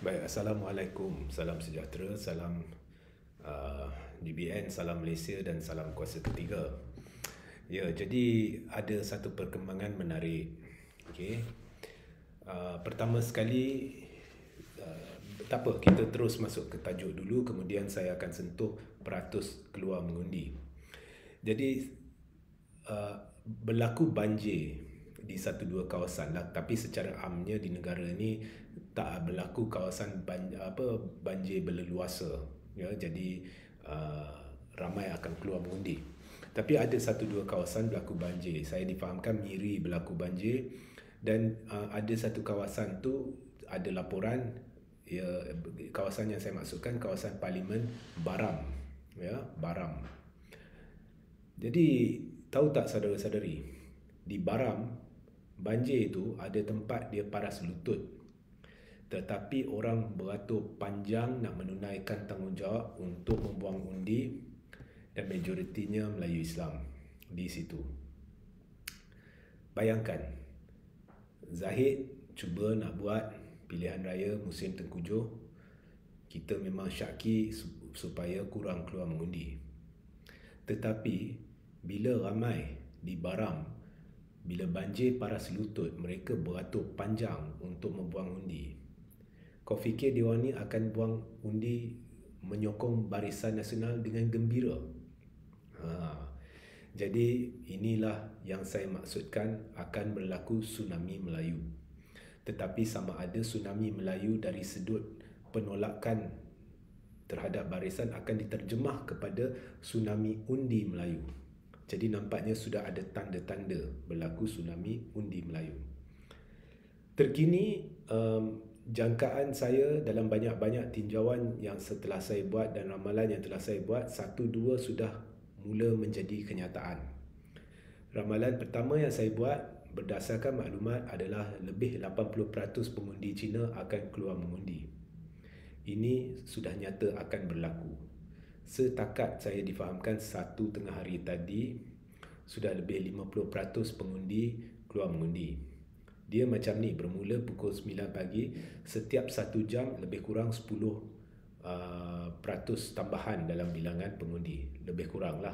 Baik, Assalamualaikum, salam sejahtera, salam GBN, salam Malaysia dan salam kuasa ketiga. Ya, jadi ada satu perkembangan menarik. Okey. Pertama sekali, tak apa, kita terus masuk ke tajuk dulu, kemudian saya akan sentuh peratus keluar mengundi. Jadi, berlaku banjir di satu dua kawasan lah, tapi secara amnya di negara ni tak berlaku kawasan banjir berleluasa, ya. Jadi ramai akan keluar mengundi, tapi ada satu dua kawasan berlaku banjir. Saya difahamkan Miri berlaku banjir, dan ada satu kawasan tu ada laporan, ya. Kawasan yang saya maksudkan kawasan Parlimen Baram, ya, Baram. Jadi tahu tak saudara-saudari, di Baram banjir itu ada tempat dia paras lutut, tetapi orang beratur panjang nak menunaikan tanggungjawab untuk membuang undi, dan majoritinya Melayu Islam di situ. Bayangkan, Zahid cuba nak buat pilihan raya musim tengkujuh, kita memang syaki supaya kurang keluar mengundi. Tetapi bila ramai di Baram, bila banjir paras lutut, mereka beratur panjang untuk membuang undi. Kau fikir diorang ni akan buang undi menyokong Barisan Nasional dengan gembira? Jadi inilah yang saya maksudkan akan berlaku tsunami Melayu. Tetapi sama ada tsunami Melayu dari sudut penolakan terhadap barisan akan diterjemah kepada tsunami undi Melayu. Jadi nampaknya sudah ada tanda-tanda berlaku tsunami undi Melayu. Terkini, jangkaan saya dalam banyak-banyak tinjauan yang setelah saya buat dan ramalan yang telah saya buat, satu dua sudah mula menjadi kenyataan. Ramalan pertama yang saya buat berdasarkan maklumat adalah lebih 80% pengundi Cina akan keluar mengundi. Ini sudah nyata akan berlaku. Setakat saya difahamkan satu tengah hari tadi, sudah lebih 50% pengundi keluar mengundi. Dia macam ni, bermula pukul 9 pagi, setiap 1 jam lebih kurang 10 peratus tambahan dalam bilangan pengundi, lebih kurang lah.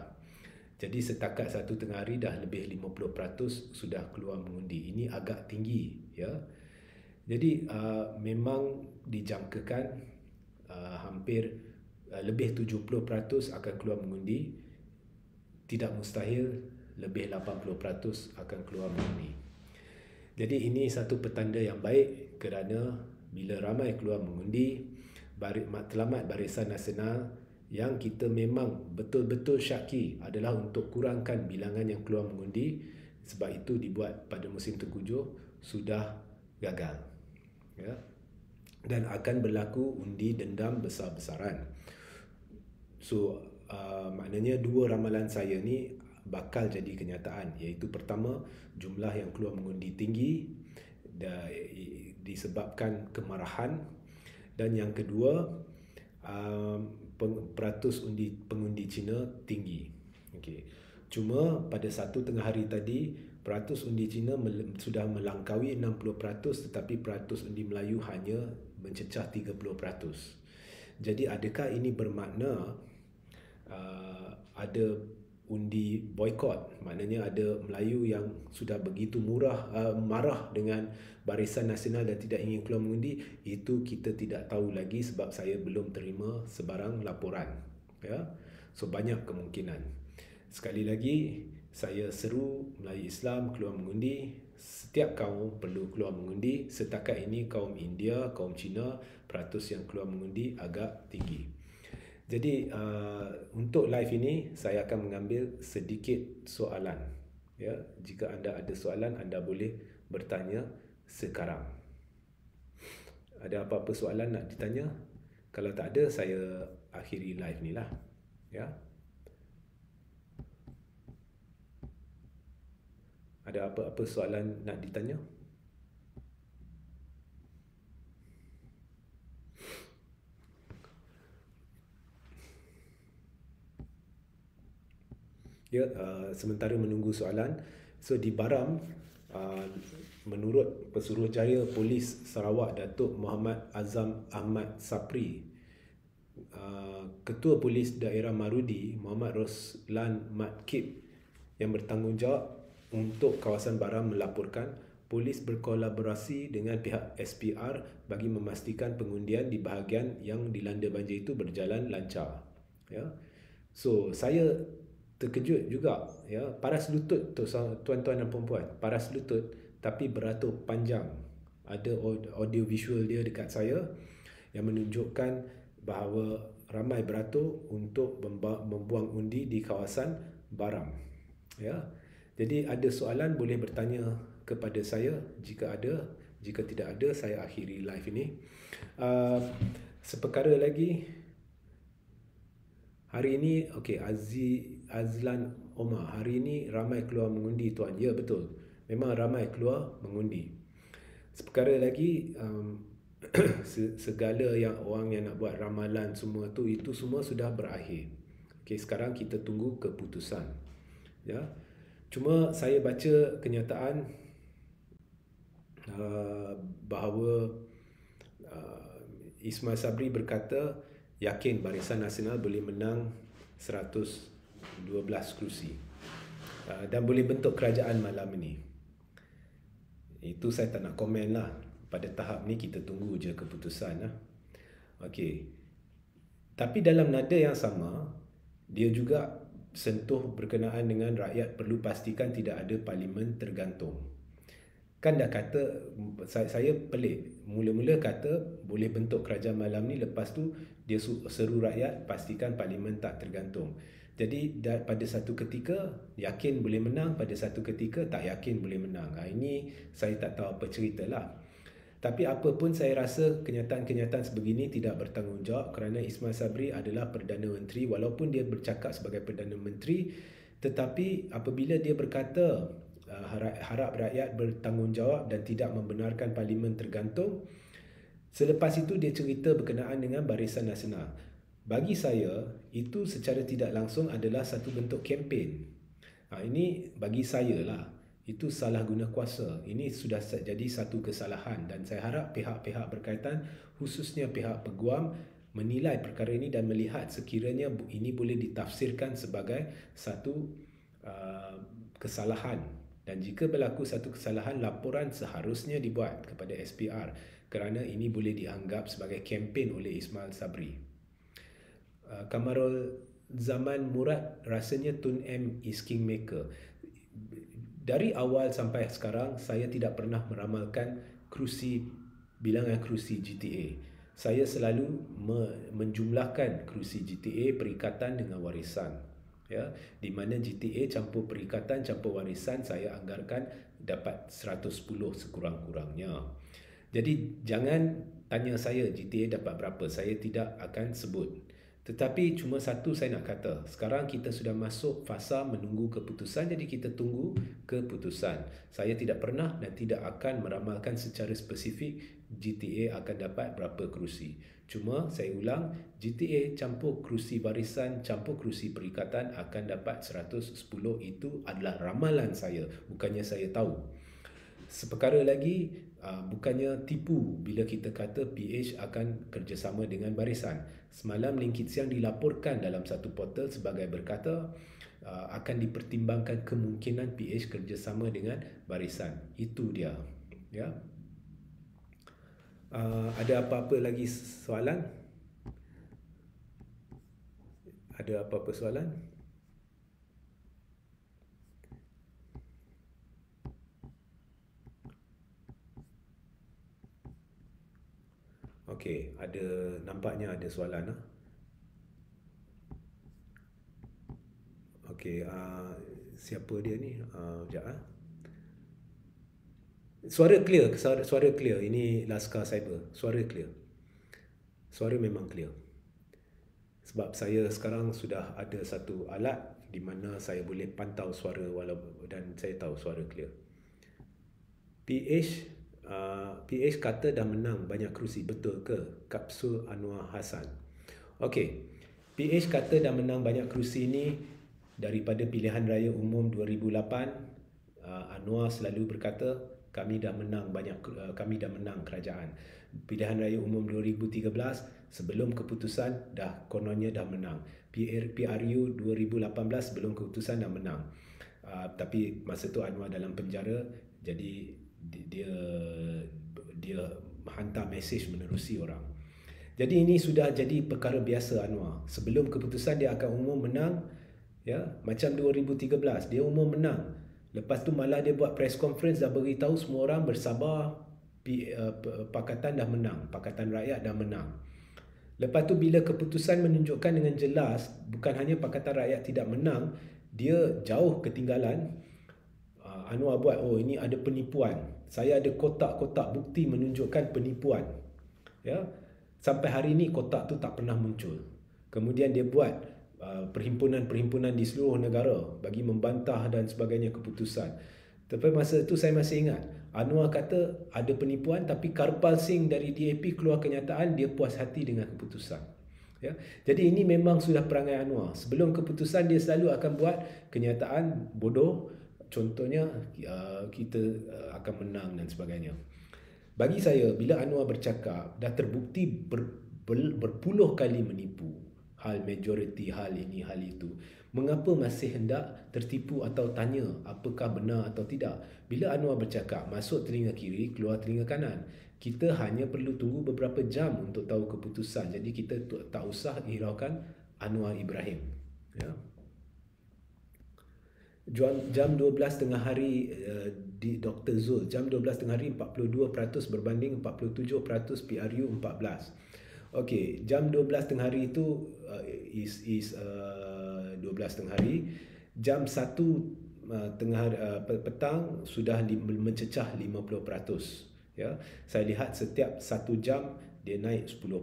Jadi setakat satu tengah hari dah lebih 50% sudah keluar mengundi. Ini agak tinggi, ya. Jadi memang dijangkakan hampir lebih 70% akan keluar mengundi. Tidak mustahil lebih 80% akan keluar mengundi. Jadi ini satu petanda yang baik, kerana bila ramai keluar mengundi, matlamat Barisan Nasional yang kita memang betul-betul syaki adalah untuk kurangkan bilangan yang keluar mengundi, sebab itu dibuat pada musim tengkujuh, sudah gagal, ya. Dan akan berlaku undi dendam besar-besaran. So maknanya dua ramalan saya ni bakal jadi kenyataan, iaitu pertama, jumlah yang keluar mengundi tinggi disebabkan kemarahan, dan yang kedua, peratus pengundi Cina tinggi. Okey. Cuma pada satu tengah hari tadi, peratus undi Cina sudah melangkaui 60%, tetapi peratus undi Melayu hanya mencecah 30%. Jadi adakah ini bermakna ada undi boikot? Maknanya ada Melayu yang sudah begitu marah dengan Barisan Nasional dan tidak ingin keluar mengundi. Itu kita tidak tahu lagi, sebab saya belum terima sebarang laporan, ya. So banyak kemungkinan. Sekali lagi, saya seru Melayu Islam keluar mengundi. Setiap kaum perlu keluar mengundi. Setakat ini kaum India, kaum Cina, peratus yang keluar mengundi agak tinggi. Jadi untuk live ini saya akan mengambil sedikit soalan, ya. Jika anda ada soalan, anda boleh bertanya sekarang. Ada apa-apa soalan nak ditanya? Kalau tak ada, saya akhiri live ni lah, ya. Ada apa-apa soalan nak ditanya? Ya, sementara menunggu soalan. So di Baram, Menurut Pesuruhjaya Polis Sarawak Datuk Muhammad Azam Ahmad Sapri, Ketua Polis Daerah Marudi Muhammad Roslan Mat Kip yang bertanggungjawab untuk kawasan Baram melaporkan polis berkolaborasi dengan pihak SPR bagi memastikan pengundian di bahagian yang dilanda banjir itu berjalan lancar. Ya. So, saya terkejut juga, ya, paras lutut tuan-tuan dan puan-puan, paras lutut tapi beratur panjang. Ada audio visual dia dekat saya yang menunjukkan bahawa ramai beratur untuk membuang undi di kawasan Baram. Ya. Jadi ada soalan boleh bertanya kepada saya jika ada. Jika tidak ada, saya akhiri live ini. Seperkara lagi, hari ini, okey, Azlan Omar, hari ini ramai keluar mengundi tuan. Ya, betul. Memang ramai keluar mengundi. Seperkara lagi, segala yang orang yang nak buat ramalan semua tu, itu semua sudah berakhir. Okey, sekarang kita tunggu keputusan. Ya. Cuma saya baca kenyataan bahawa Ismail Sabri berkata yakin Barisan Nasional boleh menang 112 kerusi dan boleh bentuk kerajaan malam ini. Itu saya tak nak komen lah. Pada tahap ni kita tunggu je keputusan lah. Okey. Tapi dalam nada yang sama, dia juga sentuh berkenaan dengan rakyat perlu pastikan tidak ada parlimen tergantung. Kan dah kata, saya pelik. Mula-mula kata boleh bentuk kerajaan malam ni, lepas tu dia seru rakyat pastikan parlimen tak tergantung. Jadi pada satu ketika yakin boleh menang, pada satu ketika tak yakin boleh menang. Ini saya tak tahu apa cerita lah. Tapi apa pun saya rasa kenyataan-kenyataan sebegini tidak bertanggungjawab kerana Ismail Sabri adalah Perdana Menteri. Walaupun dia bercakap sebagai Perdana Menteri, tetapi apabila dia berkata harap rakyat bertanggungjawab dan tidak membenarkan parlimen tergantung, selepas itu dia cerita berkenaan dengan Barisan Nasional. Bagi saya, itu secara tidak langsung adalah satu bentuk kempen. Ini bagi saya lah, itu salah guna kuasa. Ini sudah jadi satu kesalahan dan saya harap pihak-pihak berkaitan, khususnya pihak peguam, menilai perkara ini dan melihat sekiranya ini boleh ditafsirkan sebagai satu kesalahan. Dan jika berlaku satu kesalahan, laporan seharusnya dibuat kepada SPR kerana ini boleh dianggap sebagai kempen oleh Ismail Sabri. Kamarul Zaman Murad, rasanya Tun M is kingmaker. Dari awal sampai sekarang, saya tidak pernah meramalkan bilangan kerusi GTA. Saya selalu menjumlahkan kerusi GTA perikatan dengan warisan. Ya, di mana GTA campur perikatan campur warisan saya anggarkan dapat 110 sekurang-kurangnya. Jadi jangan tanya saya GTA dapat berapa, saya tidak akan sebut. Tetapi cuma satu saya nak kata, sekarang kita sudah masuk fasa menunggu keputusan, jadi kita tunggu keputusan. Saya tidak pernah dan tidak akan meramalkan secara spesifik GTA akan dapat berapa kerusi. Cuma saya ulang, GTA campur kerusi barisan, campur kerusi perikatan akan dapat 110. Itu adalah ramalan saya, bukannya saya tahu. Seperkara lagi, bukannya tipu bila kita kata PH akan kerjasama dengan barisan. Semalam Link Kit Siang dilaporkan dalam satu portal sebagai berkata akan dipertimbangkan kemungkinan PH kerjasama dengan barisan. Itu dia. Ya. Ada apa-apa lagi soalan? Ada apa-apa soalan? Okey, nampaknya ada soalan. Okey, siapa dia ni? Sekejap. Suara clear, suara clear. Ini Laskar Cyber. Suara clear. Suara memang clear. Sebab saya sekarang sudah ada satu alat di mana saya boleh pantau suara dan saya tahu suara clear. PH kata dah menang banyak kerusi, betul ke? Kapsul Anwar Hassan. Okey. PH kata dah menang banyak kerusi ni daripada pilihan raya umum 2008 Anwar selalu berkata kami dah menang kami dah menang kerajaan. Pilihan Raya Umum 2013 sebelum keputusan kononnya dah menang. PRU 2018 sebelum keputusan dah menang. Tapi masa tu Anwar dalam penjara, jadi dia hantar mesej menerusi orang. Jadi ini sudah jadi perkara biasa Anwar. Sebelum keputusan dia akan umum menang, ya, macam 2013 dia umum menang. Lepas tu malah dia buat press conference dah beritahu semua orang bersabar, Pakatan dah menang, Pakatan Rakyat dah menang. Lepas tu bila keputusan menunjukkan dengan jelas bukan hanya Pakatan Rakyat tidak menang, dia jauh ketinggalan, Anwar buat, oh ini ada penipuan. Saya ada kotak-kotak bukti menunjukkan penipuan. Ya. Sampai hari ini kotak tu tak pernah muncul. Kemudian dia buat perhimpunan-perhimpunan di seluruh negara bagi membantah dan sebagainya keputusan. Tapi masa itu saya masih ingat, Anwar kata ada penipuan, tapi Karpal Singh dari DAP keluar kenyataan dia puas hati dengan keputusan. Ya. Jadi ini memang sudah perangai Anwar. Sebelum keputusan dia selalu akan buat kenyataan bodoh. Contohnya kita akan menang dan sebagainya. Bagi saya, bila Anwar bercakap dah terbukti berpuluh kali menipu, hal majoriti, hal ini, hal itu, mengapa masih hendak tertipu atau tanya apakah benar atau tidak? Bila Anwar bercakap, masuk telinga kiri, keluar telinga kanan. Kita hanya perlu tunggu beberapa jam untuk tahu keputusan. Jadi kita tak usah hiraukan Anwar Ibrahim. Ya. Jam 12 tengah hari di Dr. Zul, jam 12 tengah hari 42% berbanding 47% PRU 14. Okey, jam 12 tengah hari itu is 12 tengah hari. Jam 1 tengah petang sudah mencecah 50%. Ya, saya lihat setiap 1 jam dia naik 10%.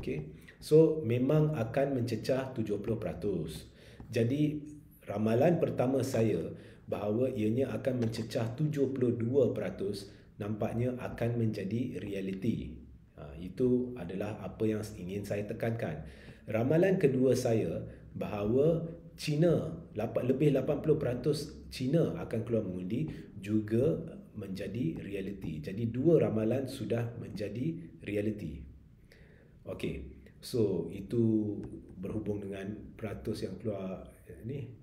Okey. So memang akan mencecah 70%. Jadi ramalan pertama saya bahawa ianya akan mencecah 72% nampaknya akan menjadi realiti. Itu adalah apa yang ingin saya tekankan. Ramalan kedua saya bahawa China, lebih 80% China akan keluar mengundi juga menjadi realiti. Jadi dua ramalan sudah menjadi realiti. Okey. So itu berhubung dengan peratus yang keluar ni.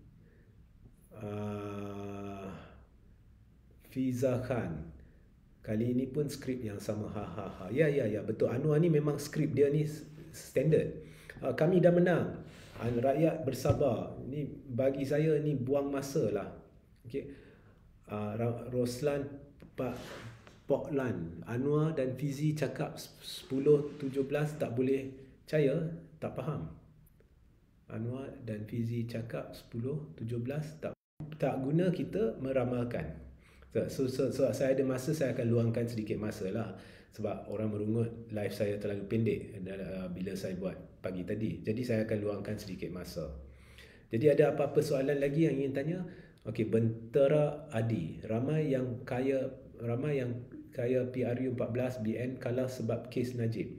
Fiza Khan, kali ini pun skrip yang sama. Ya betul, Anwar ni memang skrip dia ni standard. Kami dah menang, rakyat bersabar. Ni bagi saya ni buang masa lah. Okay. Roslan Poklan, Anwar dan Fizi cakap 10-17 tak boleh percaya, tak faham. Anwar dan Fizi cakap 10-17 tak guna kita meramalkan. So saya ada masa, saya akan luangkan sedikit masa lah. Sebab orang merungut live saya terlalu pendek bila saya buat pagi tadi. Jadi saya akan luangkan sedikit masa. Jadi ada apa-apa soalan lagi yang ingin tanya? Okey, Bentera Adi. Ramai yang kaya PRU 14 BN kalah sebab kes Najib.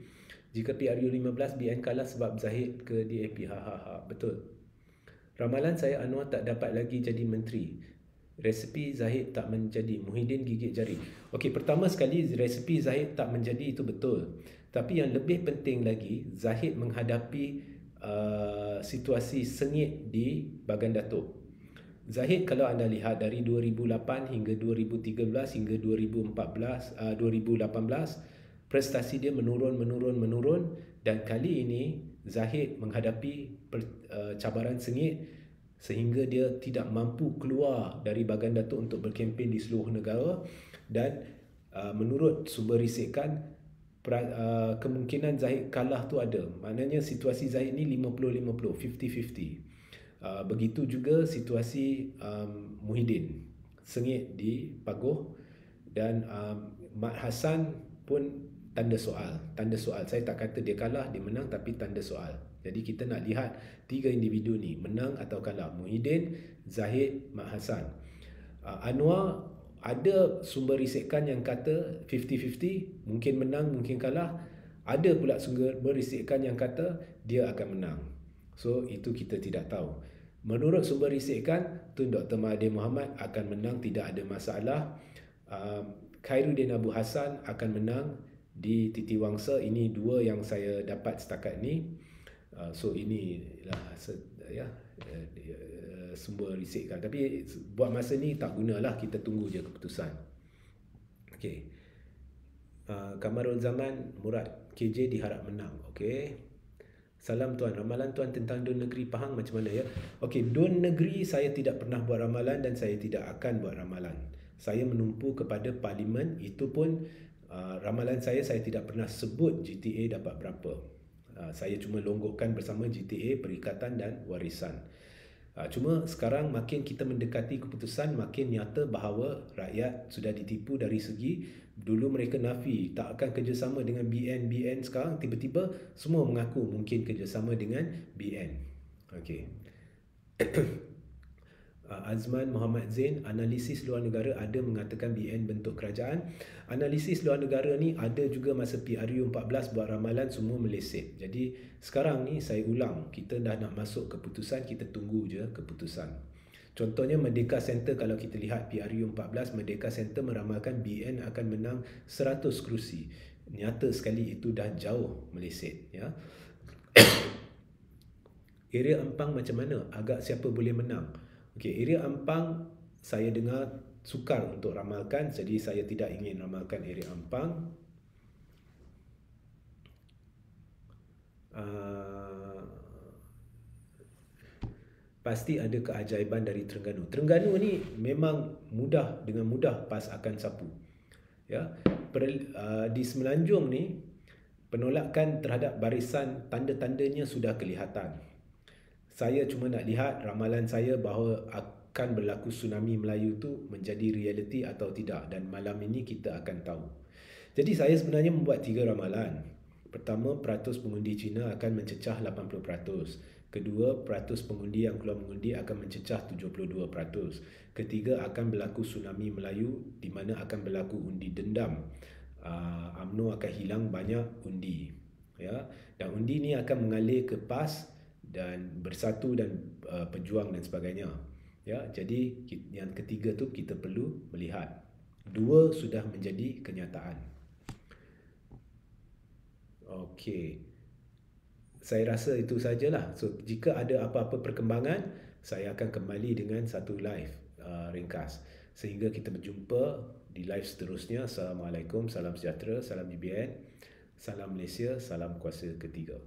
Jika PRU 15 BN kalah sebab Zahid ke DAP. Betul. Ramalan saya, Anwar tak dapat lagi jadi menteri. Resepi Zahid tak menjadi. Muhyiddin gigit jari. Okey, pertama sekali resepi Zahid tak menjadi itu betul. Tapi yang lebih penting lagi, Zahid menghadapi situasi sengit di Bagan Datuk. Zahid kalau anda lihat dari 2008 hingga 2013 hingga 2018, prestasi dia menurun dan kali ini Zahid menghadapi cabaran sengit sehingga dia tidak mampu keluar dari Bagan Datuk untuk berkempen di seluruh negara dan menurut sumber risikan kemungkinan Zahid kalah tu ada. Maknanya situasi Zahid ni 50-50, 50-50. Begitu juga situasi Muhyiddin, sengit di Pagoh, dan Mat Hassan pun tanda soal. Saya tak kata dia kalah, dia menang, tapi tanda soal. Jadi kita nak lihat tiga individu ni menang atau kalah. Muhyiddin, Zahid, Mat Hassan. Anwar ada sumber risikan yang kata 50-50, mungkin menang, mungkin kalah. Ada pula sumber risikan yang kata dia akan menang. So itu kita tidak tahu. Menurut sumber risikan, Tun Dr. Mahathir Mohamad akan menang, tidak ada masalah. Khairuddin Abu Hassan akan menang di Titiwangsa. Ini dua yang saya dapat setakat ni. So inilah sumber risikan. Tapi buat masa ni tak gunalah, kita tunggu je keputusan. Okey. Kamarul Zaman Murad KJ diharap menang. Okey. Salam Tuan, ramalan Tuan tentang Dun Negeri Pahang macam mana ya? Okey, Dun Negeri saya tidak pernah buat ramalan dan saya tidak akan buat ramalan. Saya menumpu kepada Parlimen, itu pun ramalan saya tidak pernah sebut GTA dapat berapa. Saya cuma longgokkan bersama GTA, Perikatan dan Warisan. Cuma sekarang makin kita mendekati keputusan, makin nyata bahawa rakyat sudah ditipu dari segi dulu mereka nafi tak akan kerjasama dengan BN. Sekarang tiba-tiba semua mengaku mungkin kerjasama dengan BN. Okey. Azman Muhammad Zain, analisis luar negara ada mengatakan BN bentuk kerajaan. Analisis luar negara ni ada juga masa PRU 14 buat ramalan, semua meleset. Jadi sekarang ni saya ulang, kita dah nak masuk keputusan, kita tunggu je keputusan. Contohnya Merdeka Center, kalau kita lihat PRU 14, Merdeka Center meramalkan BN akan menang 100 kerusi. Nyata sekali itu dah jauh meleset, ya. Area Ampang macam mana? Agak siapa boleh menang? Okey, area Ampang saya dengar sukar untuk ramalkan, jadi saya tidak ingin ramalkan area Ampang. Pasti ada keajaiban dari Terengganu. Terengganu ni memang mudah, dengan mudah PAS akan sapu. Ya, di Semenanjung ni penolakan terhadap barisan tanda-tandanya sudah kelihatan. Saya cuma nak lihat ramalan saya bahawa akan berlaku tsunami Melayu tu menjadi realiti atau tidak, dan malam ini kita akan tahu. Jadi saya sebenarnya membuat 3 ramalan. Pertama, peratus pengundi Cina akan mencecah 80%. Kedua, peratus pengundi yang keluar mengundi akan mencecah 72%. Ketiga, akan berlaku tsunami Melayu di mana akan berlaku undi dendam. UMNO akan hilang banyak undi. Ya, dan undi ni akan mengalir ke PAS dan Bersatu dan Pejuang dan sebagainya. Ya, jadi yang ketiga tu kita perlu melihat. 2 sudah menjadi kenyataan. Okey. Saya rasa itu sajalah. So jika ada apa-apa perkembangan, saya akan kembali dengan satu live ringkas. Sehingga kita berjumpa di live seterusnya. Assalamualaikum, salam sejahtera, salam UBN, salam Malaysia, salam kuasa ketiga.